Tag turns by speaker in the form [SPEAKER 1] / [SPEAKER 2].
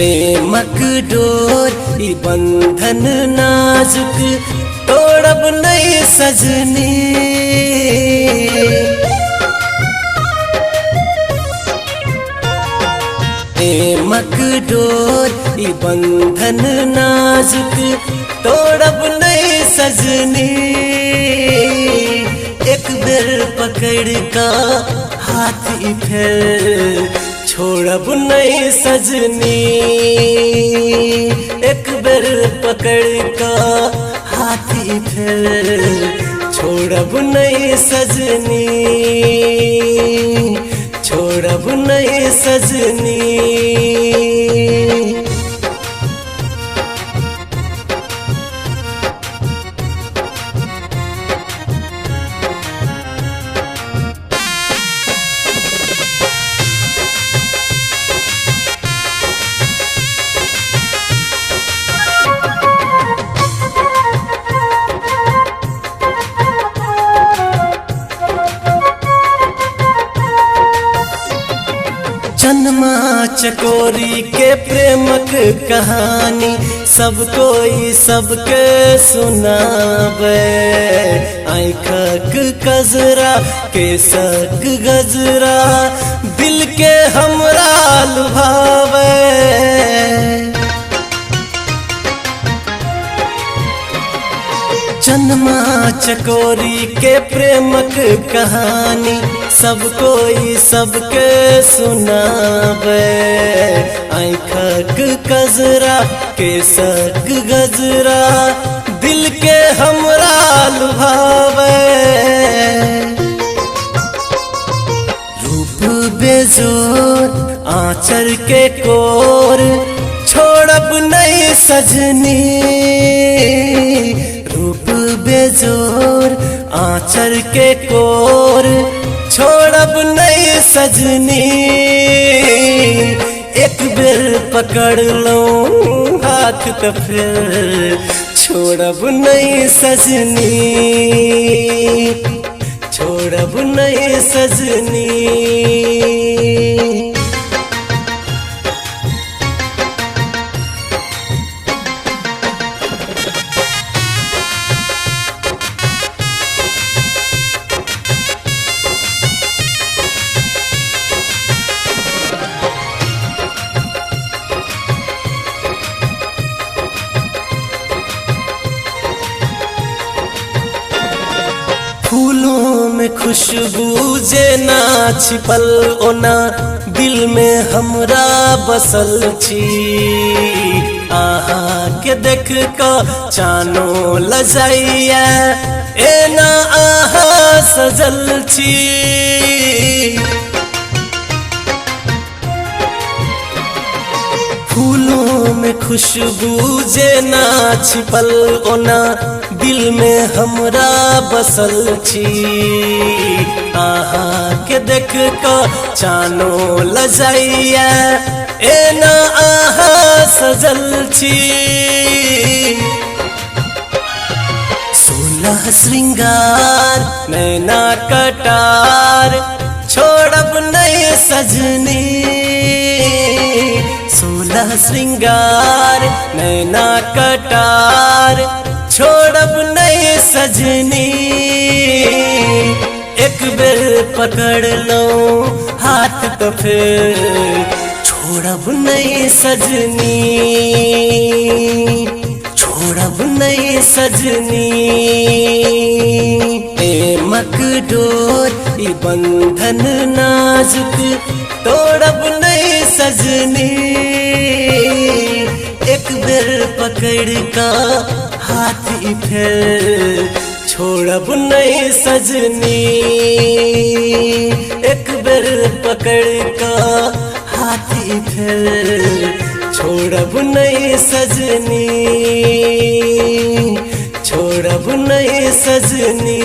[SPEAKER 1] प्रेमक डोर ई बंधन नाजुक तोड़ब नहीं सजनी। प्रेमक डोर ई बंधन नाजुक तोड़ब नहीं सजनी। एक बेर पकड़ का हाथ फिर छोड़ब नहीं सजनी। एक बेर पकड़ का हाथ फिर छोड़ब नहीं सजनी। छोड़ब नहीं सजनी। जन्मा चकोरी के प्रेमक कहानी सब कोई सबके सुनावे। आँखक कजरा केसक गजरा दिल के हमरा लुभावे। जन्मा चकोरी के प्रेमक कहानी सब कोई सबके सुनावे। आँखक कजरा केसक गजरा दिल के हमरा लुभावे। रूप बेजोर आँचर के कोर छोड़ब नहीं सजनी। रूप बेजोर आँचर के कोर छोड़ब नहीं सजनी। एक बेर पकड़ लूं हाथ तो फिर छोड़ब नहीं सजनी। छोड़ब नहीं सजनी। फूलों में खुशबू जे ना छिपल ओना दिल में हमरा बसल छी। आहा के देख का चानो लजाइया एना आहा सजल छी। फूलों में खुशबू जे ना छिपल ओना दिल में हमरा बसल छी। आहा के देख का चानो लजाइया एना आहा सजल छी। 16 श्रृंगार नैना कटार छोड़ब नहीं सजनी। 16 श्रृंगार नैना कटार छोड़ब नहीं सजनी। एक बेर पकड़ लो हाथ तो फिर छोड़ब नहीं सजनी। छोड़ब नहीं सजनी। प्रेमक डोर ई बंधन नाजुक तोड़ब नहीं सजनी। एक बेर पकड़ का हाथ फिर छोड़ब नहीं सजनी। एक बेर पकड़ का हाथ फिर छोड़ब नहीं सजनी। छोड़ब नहीं सजनी।